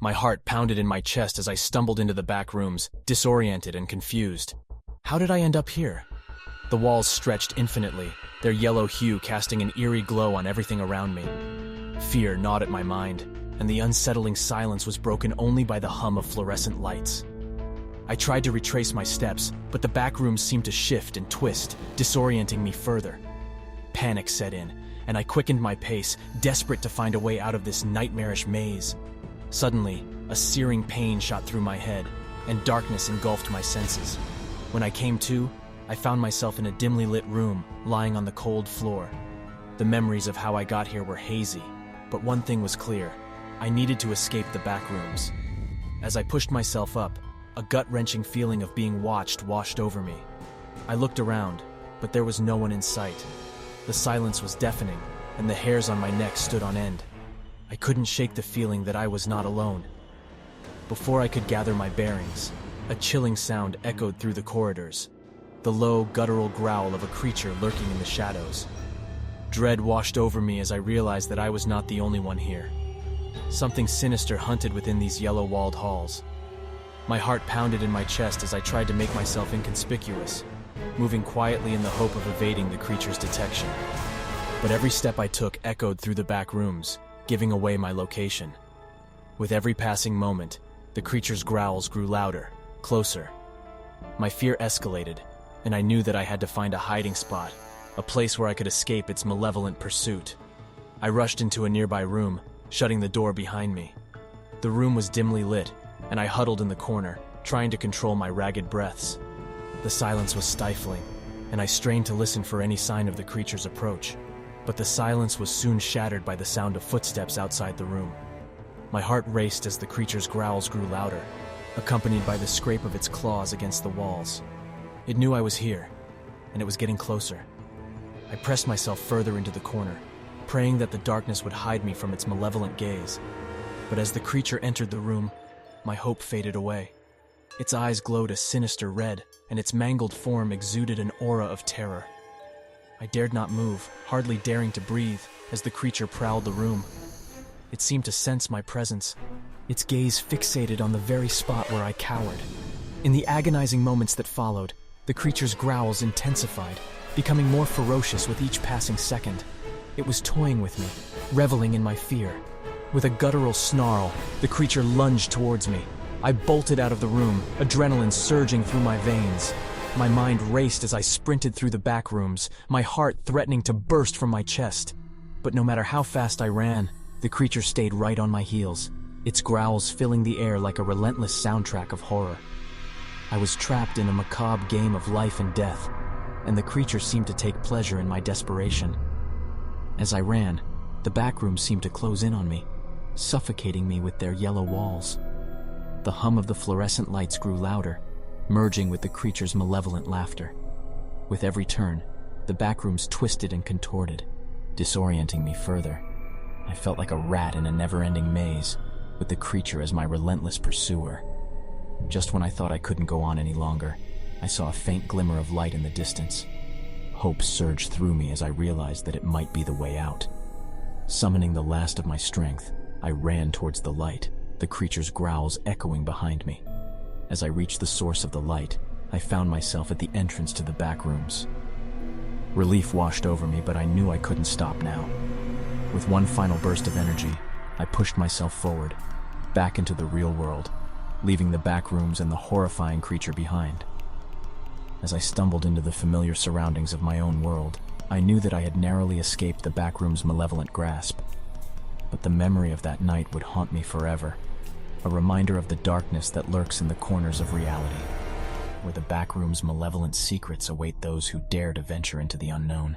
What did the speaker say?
My heart pounded in my chest as I stumbled into the back rooms, disoriented and confused. How did I end up here? The walls stretched infinitely, their yellow hue casting an eerie glow on everything around me. Fear gnawed at my mind, and the unsettling silence was broken only by the hum of fluorescent lights. I tried to retrace my steps, but the back rooms seemed to shift and twist, disorienting me further. Panic set in, and I quickened my pace, desperate to find a way out of this nightmarish maze. Suddenly, a searing pain shot through my head, and darkness engulfed my senses. When I came to, I found myself in a dimly lit room, lying on the cold floor. The memories of how I got here were hazy, but one thing was clear. I needed to escape the back rooms. As I pushed myself up, a gut-wrenching feeling of being watched washed over me. I looked around, but there was no one in sight. The silence was deafening, and the hairs on my neck stood on end. I couldn't shake the feeling that I was not alone. Before I could gather my bearings, a chilling sound echoed through the corridors, the low, guttural growl of a creature lurking in the shadows. Dread washed over me as I realized that I was not the only one here. Something sinister hunted within these yellow-walled halls. My heart pounded in my chest as I tried to make myself inconspicuous, moving quietly in the hope of evading the creature's detection. But every step I took echoed through the back rooms, giving away my location. With every passing moment, the creature's growls grew louder, closer. My fear escalated, and I knew that I had to find a hiding spot, a place where I could escape its malevolent pursuit. I rushed into a nearby room, shutting the door behind me. The room was dimly lit, and I huddled in the corner, trying to control my ragged breaths. The silence was stifling, and I strained to listen for any sign of the creature's approach. But the silence was soon shattered by the sound of footsteps outside the room. My heart raced as the creature's growls grew louder, accompanied by the scrape of its claws against the walls. It knew I was here, and it was getting closer. I pressed myself further into the corner, praying that the darkness would hide me from its malevolent gaze. But as the creature entered the room, my hope faded away. Its eyes glowed a sinister red, and its mangled form exuded an aura of terror. I dared not move, hardly daring to breathe, as the creature prowled the room. It seemed to sense my presence, its gaze fixated on the very spot where I cowered. In the agonizing moments that followed, the creature's growls intensified, becoming more ferocious with each passing second. It was toying with me, reveling in my fear. With a guttural snarl, the creature lunged towards me. I bolted out of the room, adrenaline surging through my veins. My mind raced as I sprinted through the back rooms, my heart threatening to burst from my chest. But no matter how fast I ran, the creature stayed right on my heels, its growls filling the air like a relentless soundtrack of horror. I was trapped in a macabre game of life and death, and the creature seemed to take pleasure in my desperation. As I ran, the back rooms seemed to close in on me, suffocating me with their yellow walls. The hum of the fluorescent lights grew louder, merging with the creature's malevolent laughter. With every turn, the back rooms twisted and contorted, disorienting me further. I felt like a rat in a never-ending maze, with the creature as my relentless pursuer. Just when I thought I couldn't go on any longer, I saw a faint glimmer of light in the distance. Hope surged through me as I realized that it might be the way out. Summoning the last of my strength, I ran towards the light, the creature's growls echoing behind me. As I reached the source of the light, I found myself at the entrance to the back rooms. Relief washed over me, but I knew I couldn't stop now. With one final burst of energy, I pushed myself forward, back into the real world, leaving the back rooms and the horrifying creature behind. As I stumbled into the familiar surroundings of my own world, I knew that I had narrowly escaped the back room's malevolent grasp. But the memory of that night would haunt me forever, a reminder of the darkness that lurks in the corners of reality, where the back room's malevolent secrets await those who dare to venture into the unknown.